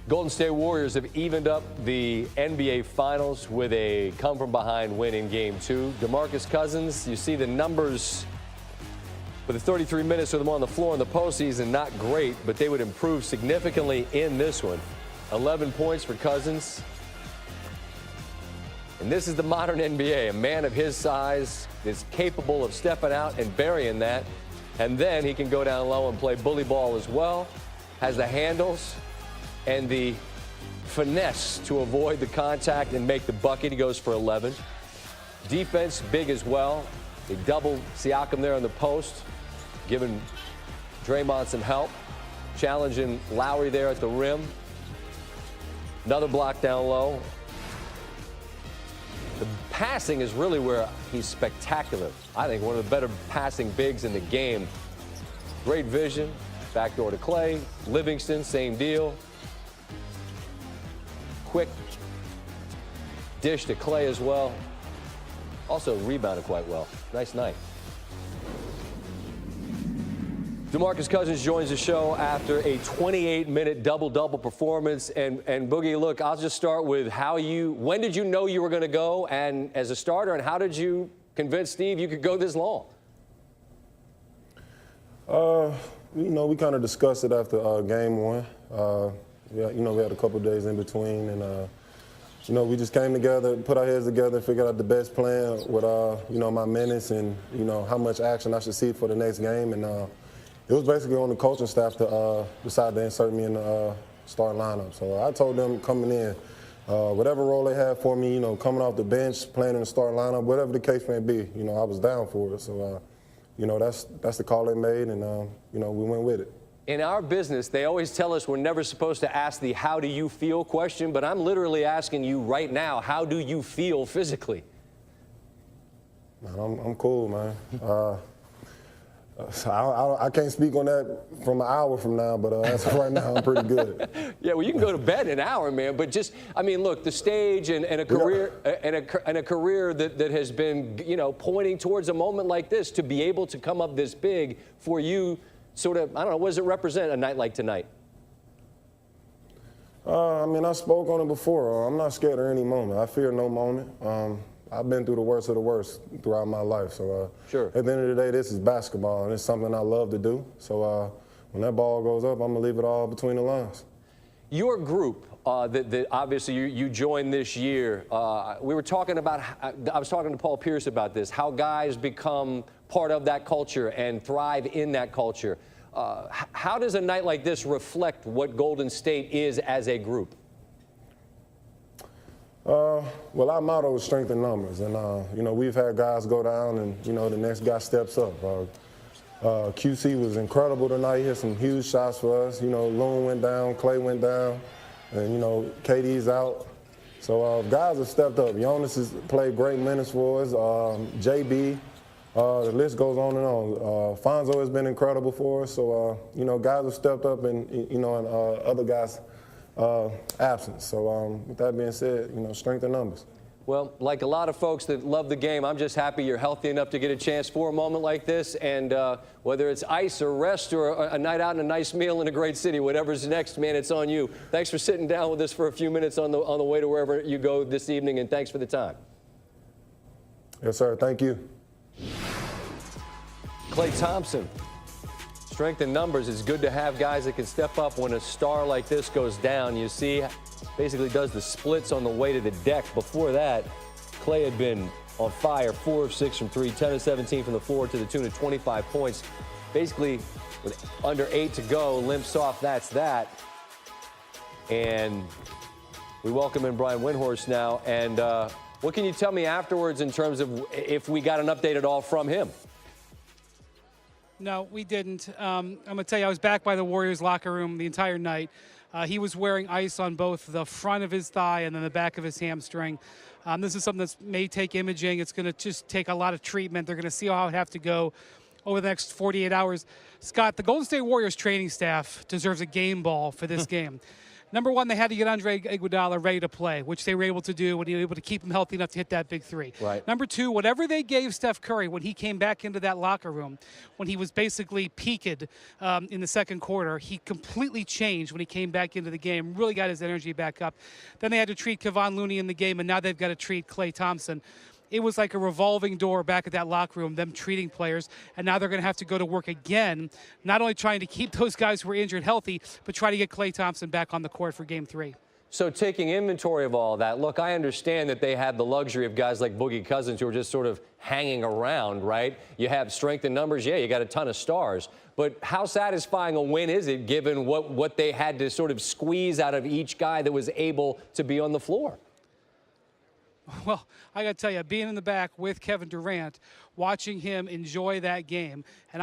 Golden State Warriors have evened up the NBA Finals with a come-from-behind win in Game 2. DeMarcus Cousins, you see the numbers for the 33 minutes with him on the floor in the postseason, not great, but they would improve significantly in this one. 11 points for Cousins. And this is the modern NBA. A man of his size is capable of stepping out and burying that. And then he can go down low and play bully ball as well. Has the handles and the finesse to avoid the contact and make the bucket. He goes for 11. Defense, big as well. They double Siakam there on the post, giving Draymond some help. Challenging Lowry there at the rim. Another block down low. The passing is really where he's spectacular. I think one of the better passing bigs in the game. Great vision. Backdoor to Clay. Livingston, same deal. Quick dish to Clay as well. Also rebounded quite well. Nice night. DeMarcus Cousins joins the show after a 28-minute double-double performance. And Boogie, look, I'll just start with when did you know you were going to go and as a starter, and how did you convince Steve you could go this long? We kind of discussed it after Game 1. We had a couple days in between, and we just came together, put our heads together, figured out the best plan with my minutes and how much action I should see for the next game. And it was basically on the coaching staff to decide to insert me in the starting lineup. So I told them coming in, whatever role they had for me, coming off the bench, playing in the starting lineup, whatever the case may be, I was down for it. So that's the call they made, and we went with it. In our business, they always tell us we're never supposed to ask the how do you feel question, but I'm literally asking you right now, how do you feel physically? Man, I'm cool, man. I can't speak on that from an hour from now, but as of right now, I'm pretty good. Yeah, well, you can go to bed in an hour, man. But look, the stage and a career and a career that has been, pointing towards a moment like this, to be able to come up this big for you. Sort of, I don't know, what does it represent a night like tonight? I spoke on it before. I'm not scared of any moment. I fear no moment. I've been through the worst of the worst throughout my life. So sure. At the end of the day, this is basketball, and it's something I love to do. So when that ball goes up, I'm going to leave it all between the lines. Your group that obviously you joined this year, we were talking about, I was talking to Paul Pierce about this, how guys become part of that culture and thrive in that culture. How does a night like this reflect what Golden State is as a group? Well, our motto is strength in numbers. And, we've had guys go down and, the next guy steps up. QC was incredible tonight. He hit some huge shots for us. Loon went down, Clay went down, and, KD's out. So guys have stepped up. Jonas has played great minutes for us. JB. The list goes on and on. Fonzo has been incredible for us. So, guys have stepped up in other guys' absence. So, with that being said, strength in numbers. Well, like a lot of folks that love the game, I'm just happy you're healthy enough to get a chance for a moment like this. And whether it's ice or rest or a night out and a nice meal in a great city, whatever's next, man, it's on you. Thanks for sitting down with us for a few minutes on the way to wherever you go this evening, and thanks for the time. Yes, sir. Thank you. Klay Thompson, strength in numbers. It's good to have guys that can step up when a star like this goes down. You see, basically does the splits on the way to the deck. Before that, Klay had been on fire, 4 of 6 from 3, 10 of 17 from the floor to the tune of 25 points. Basically, with under 8 to go, limps off, that's that. And we welcome in Brian Windhorst now. And what can you tell me afterwards in terms of if we got an update at all from him? No, we didn't. I'm going to tell you, I was back by the Warriors locker room the entire night. He was wearing ice on both the front of his thigh and then the back of his hamstring. This is something that may take imaging. It's going to just take a lot of treatment. They're going to see how it have to go over the next 48 hours. Scott, the Golden State Warriors training staff deserves a game ball for this game. Number one, they had to get Andre Iguodala ready to play, which they were able to do when he was able to keep him healthy enough to hit that big three. Right. Number two, whatever they gave Steph Curry when he came back into that locker room, when he was basically peaked in the second quarter, he completely changed when he came back into the game, really got his energy back up. Then they had to treat Kevon Looney in the game, and now they've got to treat Klay Thompson. It was like a revolving door back at that locker room, them treating players, and now they're going to have to go to work again, not only trying to keep those guys who were injured healthy, but try to get Klay Thompson back on the court for Game 3. So taking inventory of all that, look, I understand that they had the luxury of guys like Boogie Cousins who are just sort of hanging around, right? You have strength in numbers, yeah, you got a ton of stars. But how satisfying a win is it given what they had to sort of squeeze out of each guy that was able to be on the floor? Well, I got to tell you, being in the back with Kevin Durant, watching him enjoy that game, and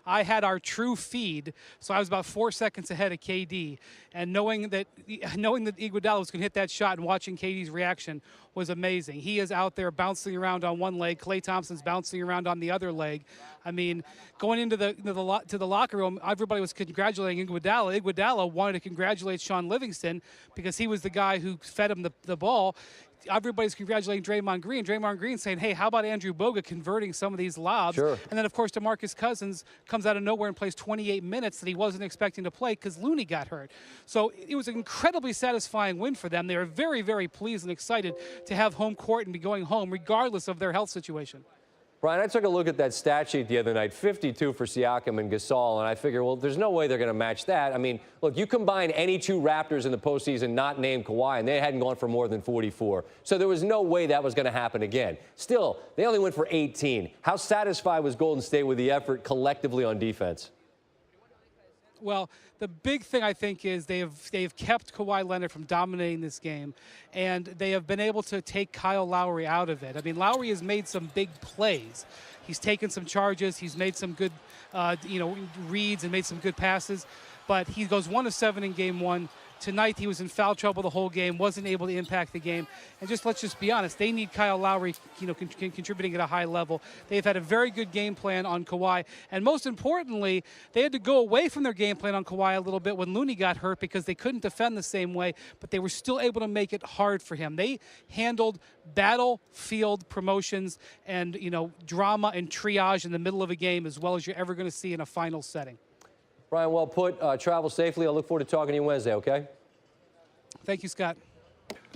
I had our true feed, so I was about 4 seconds ahead of KD, and knowing that Iguodala was going to hit that shot and watching KD's reaction was amazing. He is out there bouncing around on one leg, Klay Thompson's bouncing around on the other leg. I mean, going into the locker room, everybody was congratulating Iguodala. Iguodala wanted to congratulate Sean Livingston because he was the guy who fed him the ball. Everybody's congratulating Draymond Green. Draymond Green saying, hey, how about Andrew Bogut converting some of these lobs? Sure. And then, of course, DeMarcus Cousins comes out of nowhere and plays 28 minutes that he wasn't expecting to play because Looney got hurt. So it was an incredibly satisfying win for them. They were very, very pleased and excited to have home court and be going home regardless of their health situation. Brian, I took a look at that stat sheet the other night, 52 for Siakam and Gasol, and I figure, well, there's no way they're going to match that. I mean, look, you combine any two Raptors in the postseason not named Kawhi, and they hadn't gone for more than 44. So there was no way that was going to happen again. Still, they only went for 18. How satisfied was Golden State with the effort collectively on defense? Well, the big thing I think is they've kept Kawhi Leonard from dominating this game, and they have been able to take Kyle Lowry out of it. I mean, Lowry has made some big plays. He's taken some charges. He's made some good, reads and made some good passes. But he goes 1 of 7 in Game 1. Tonight he was in foul trouble the whole game, wasn't able to impact the game. And let's just be honest, they need Kyle Lowry, contributing at a high level. They've had a very good game plan on Kawhi. And most importantly, they had to go away from their game plan on Kawhi a little bit when Looney got hurt because they couldn't defend the same way, but they were still able to make it hard for him. They handled battlefield promotions and, drama and triage in the middle of a game as well as you're ever going to see in a final setting. Brian, well put. Travel safely. I look forward to talking to you Wednesday, okay? Thank you, Scott.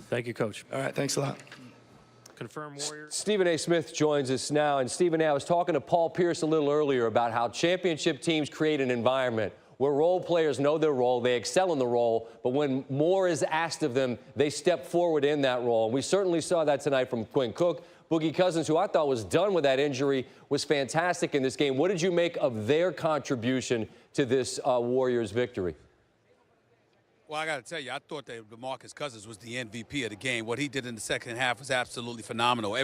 Thank you, Coach. All right, thanks a lot. Confirm Warriors. Stephen A. Smith joins us now. And Stephen A., I was talking to Paul Pierce a little earlier about how championship teams create an environment where role players know their role, they excel in the role, but when more is asked of them, they step forward in that role. And we certainly saw that tonight from Quinn Cook. Boogie Cousins, who I thought was done with that injury, was fantastic in this game. What did you make of their contribution to this Warriors victory? Well, I got to tell you, I thought that DeMarcus Cousins was the MVP of the game. What he did in the second half was absolutely phenomenal.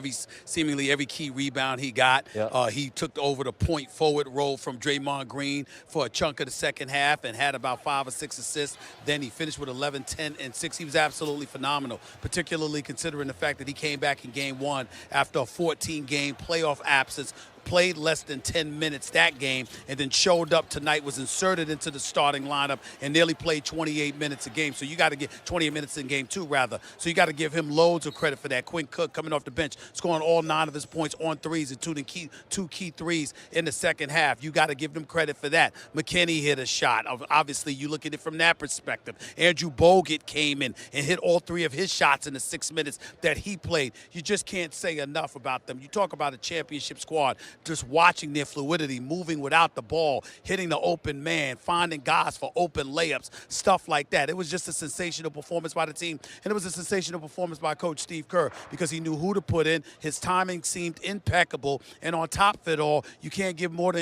Seemingly every key rebound he got, he took over the point forward role from Draymond Green for a chunk of the second half and had about 5 or 6 assists. Then he finished with 11, 10, and 6. He was absolutely phenomenal, particularly considering the fact that he came back in Game 1 after a 14-game playoff absence, played less than 10 minutes that game, and then showed up tonight, was inserted into the starting lineup, and nearly played 28 minutes a game. So you got to get 28 minutes in Game 2, rather. So you got to give him loads of credit for that. Quinn Cook coming off the bench, scoring all 9 of his points on threes, including two key threes in the second half. You got to give them credit for that. McKinney hit a shot. Obviously, you look at it from that perspective. Andrew Bogut came in and hit all 3 of his shots in the 6 minutes that he played. You just can't say enough about them. You talk about a championship squad, just watching their fluidity, moving without the ball, hitting the open man, finding guys for open layups, stuff like that. It was just a sensational performance by the team, and it was a sensational performance by Coach Steve Kerr because he knew who to put in. His timing seemed impeccable, and on top of it all, you can't give him more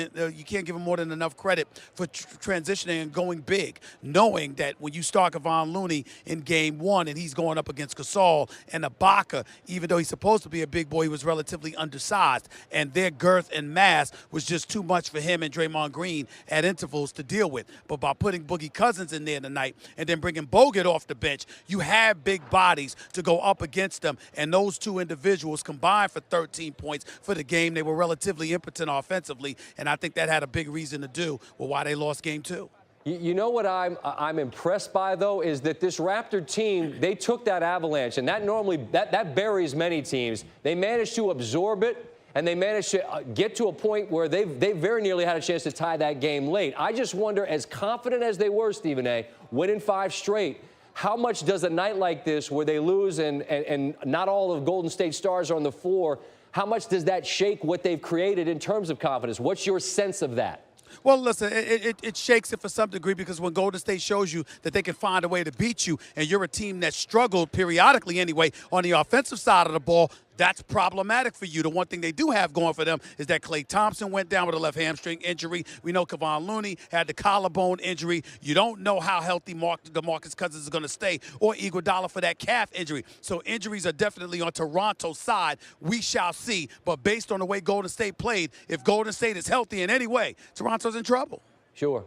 than enough credit for transitioning and going big, knowing that when you start Kevon Looney in Game 1 and he's going up against Gasol and Ibaka, even though he's supposed to be a big boy, he was relatively undersized, and their girth and mass was just too much for him and Draymond Green at intervals to deal with. But by putting Boogie Cousins in there tonight and then bringing Bogut off the bench, you have big bodies to go up against them, and those two individuals combined for 13 points for the game. They were relatively impotent offensively, and I think that had a big reason to do with why they lost Game 2. You know what I'm impressed by, though, is that this Raptor team, they took that avalanche, and that normally that buries many teams. They managed to absorb it, and they managed to get to a point where they very nearly had a chance to tie that game late. I just wonder, as confident as they were, Stephen A., winning 5 straight, how much does a night like this where they lose and not all of Golden State stars are on the floor, how much does that shake what they've created in terms of confidence? What's your sense of that? Well, listen, it shakes it for some degree because when Golden State shows you that they can find a way to beat you and you're a team that struggled periodically anyway on the offensive side of the ball, that's problematic for you. The one thing they do have going for them is that Klay Thompson went down with a left hamstring injury. We know Kevon Looney had the collarbone injury. You don't know how healthy DeMarcus Cousins is going to stay, or Iguodala for that calf injury. So injuries are definitely on Toronto's side. We shall see. But based on the way Golden State played, if Golden State is healthy in any way, Toronto's in trouble. Sure.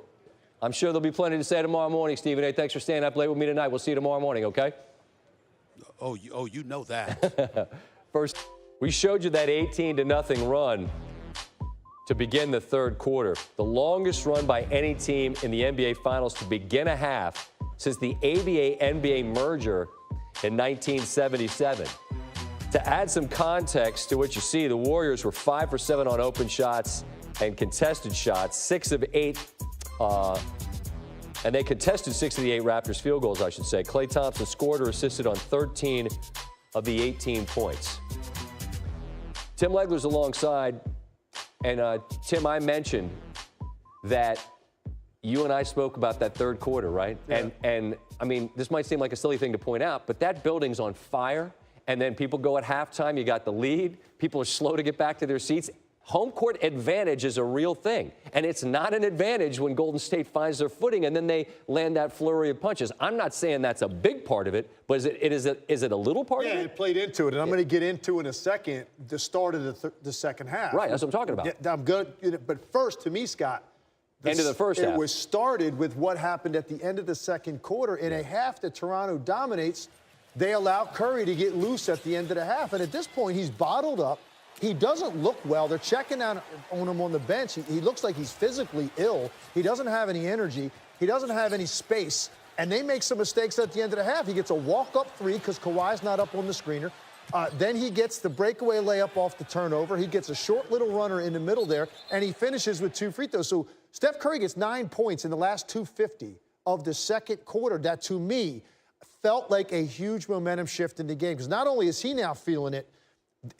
I'm sure there'll be plenty to say tomorrow morning, Stephen A. Thanks for staying up late with me tonight. We'll see you tomorrow morning, okay? Oh, you know that. First, we showed you that 18-0 run to begin the third quarter, the longest run by any team in the NBA Finals to begin a half since the ABA-NBA merger in 1977. To add some context to what you see, the Warriors were 5 for 7 on open shots and contested shots, 6 of 8, and they contested 6 of the 8 Raptors field goals, I should say. Klay Thompson scored or assisted on 13 of the 18 points. Tim Legler's alongside, and Tim, I mentioned that you and I spoke about that third quarter, right? Yeah. And I mean, this might seem like a silly thing to point out, but that building's on fire, and then people go at halftime, you got the lead, people are slow to get back to their seats. Home court advantage is a real thing, and it's not an advantage when Golden State finds their footing and then they land that flurry of punches. I'm not saying that's a big part of it, but is it a little part of it? Yeah, it played into it, and I'm going to get into in a second the start of the second half. Right, that's what I'm talking about. Yeah, I'm good, but first, to me, Scott, end of the first half. It was started with what happened at the end of the second quarter. In a half that Toronto dominates, they allow Curry to get loose at the end of the half, and at this point, he's bottled up. He doesn't look well. They're checking out on him on the bench. He looks like he's physically ill. He doesn't have any energy. He doesn't have any space. And they make some mistakes at the end of the half. He gets a walk-up 3 because Kawhi's not up on the screener. Then he gets the breakaway layup off the turnover. He gets a short little runner in the middle there, and he finishes with 2 free throws. So Steph Curry gets 9 points in the last 2:50 of the second quarter. That, to me, felt like a huge momentum shift in the game because not only is he now feeling it,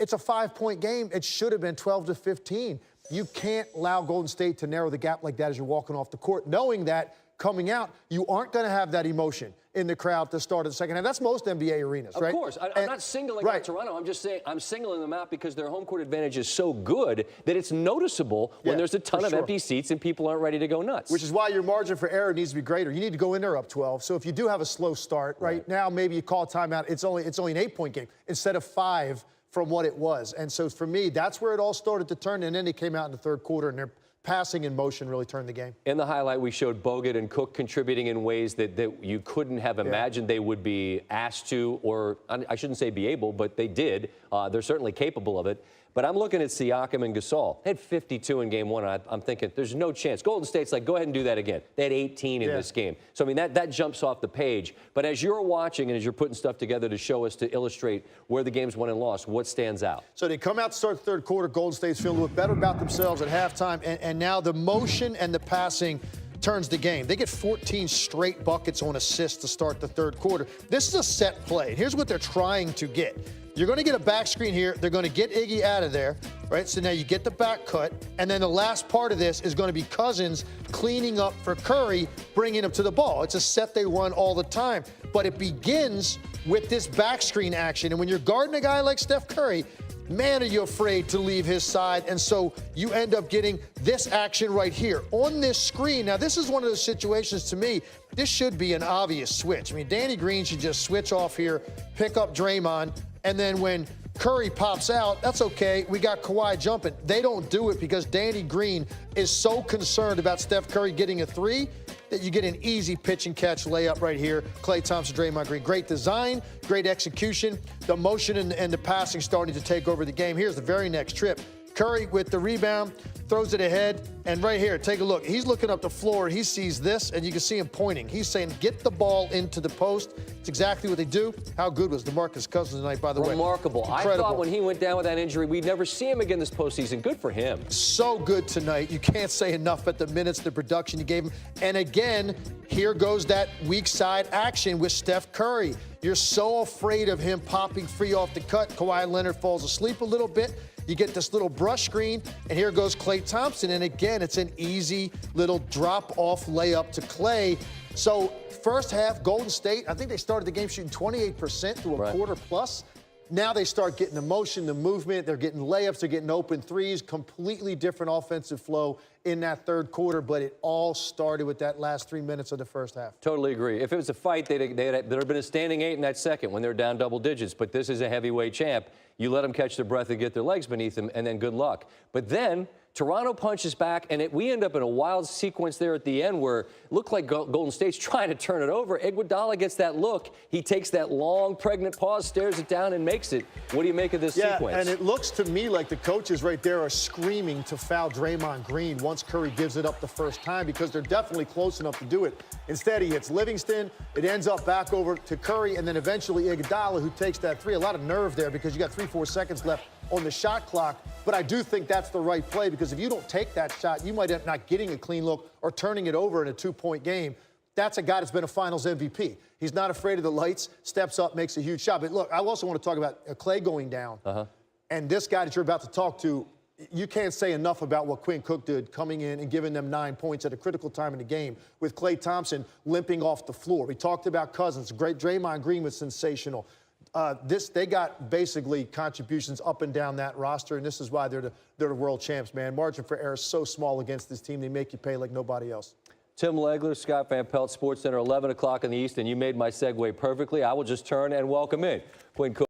it's a 5-point game. It should have been 12-15. You can't allow Golden State to narrow the gap like that as you're walking off the court, knowing that coming out, you aren't going to have that emotion in the crowd at the start of the second half. That's most NBA arenas, right? Of course. I'm not singling out Toronto. I'm just saying I'm singling them out because their home court advantage is so good that it's noticeable when there's a ton of empty seats and people aren't ready to go nuts. Which is why your margin for error needs to be greater. You need to go in there up 12. So if you do have a slow start, right now maybe you call a timeout. It's only an 8-point game instead of 5 from what it was. And so for me, that's where it all started to turn, and then they came out in the third quarter, and their passing in motion really turned the game. In the highlight, we showed Bogut and Cook contributing in ways that you couldn't have imagined they would be asked to, or I shouldn't say be able, but they did. They're certainly capable of it. But I'm looking at Siakam and Gasol. They had 52 in game one, and I'm thinking there's no chance. Golden State's like, go ahead and do that again. They had 18 in this game. So, I mean, that jumps off the page. But as you're watching and as you're putting stuff together to show us, to illustrate where the game's won and lost, what stands out? So they come out to start the third quarter. Golden State's feeling a little bit better about themselves at halftime. And now the motion and the passing turns the game. They get 14 straight buckets on assists to start the third quarter. This is a set play. Here's what they're trying to get. You're going to get a back screen here. They're going to get Iggy out of there, right? So now you get the back cut. And then the last part of this is going to be Cousins cleaning up for Curry, bringing him to the ball. It's a set they run all the time. But it begins with this back screen action. And when you're guarding a guy like Steph Curry, man, are you afraid to leave his side. And so you end up getting this action right here on this screen. Now, this is one of those situations, to me, this should be an obvious switch. I mean, Danny Green should just switch off here, pick up Draymond, and then when Curry pops out, that's okay. We got Kawhi jumping. They don't do it because Danny Green is so concerned about Steph Curry getting a 3 that you get an easy pitch and catch layup right here. Klay Thompson, Draymond Green. Great design, great execution. The motion and the passing starting to take over the game. Here's the very next trip. Curry with the rebound, throws it ahead, and right here, take a look. He's looking up the floor, and he sees this, and you can see him pointing. He's saying, get the ball into the post. It's exactly what they do. How good was DeMarcus Cousins tonight, by the way? Remarkable. I thought when he went down with that injury, we'd never see him again this postseason. Good for him. So good tonight. You can't say enough at the minutes, the production you gave him. And again, here goes that weak side action with Steph Curry. You're so afraid of him popping free off the cut. Kawhi Leonard falls asleep a little bit. You get this little brush screen, and here goes Klay Thompson. And again, it's an easy little drop-off layup to Klay. So first half, Golden State, I think they started the game shooting 28% through a quarter plus. Now they start getting the motion, the movement. They're getting layups. They're getting open threes. Completely different offensive flow in that third quarter, but it all started with that last 3 minutes of the first half. Totally agree. If it was a fight, there'd have been a standing 8 in that second when they're down double digits. But this is a heavyweight champ. You let them catch their breath and get their legs beneath them, and then good luck. But then Toronto punches back, and we end up in a wild sequence there at the end where it looked like Golden State's trying to turn it over. Iguodala gets that look. He takes that long, pregnant pause, stares it down, and makes it. What do you make of this sequence? Yeah, and it looks to me like the coaches right there are screaming to foul Draymond Green once Curry gives it up the first time, because they're definitely close enough to do it. Instead, he hits Livingston. It ends up back over to Curry, and then eventually Iguodala, who takes that three. A lot of nerve there because you got 3-4 seconds left on the shot clock. But I do think that's the right play, because if you don't take that shot, you might end up not getting a clean look or turning it over in a 2-point game. That's a guy that's been a Finals MVP. He's not afraid of the lights, steps up, makes a huge shot. But look, I also want to talk about Klay going down. And this guy that you're about to talk to, you can't say enough about what Quinn Cook did coming in and giving them 9 points at a critical time in the game with Klay Thompson limping off the floor. We talked about Cousins. Great. Draymond Green was sensational. They got basically contributions up and down that roster, and this is why they're the world champs, man. Margin for error is so small against this team. They make you pay like nobody else. Tim Legler, Scott Van Pelt, SportsCenter, 11 o'clock in the East, and you made my segue perfectly. I will just turn and welcome in Quinn Cook.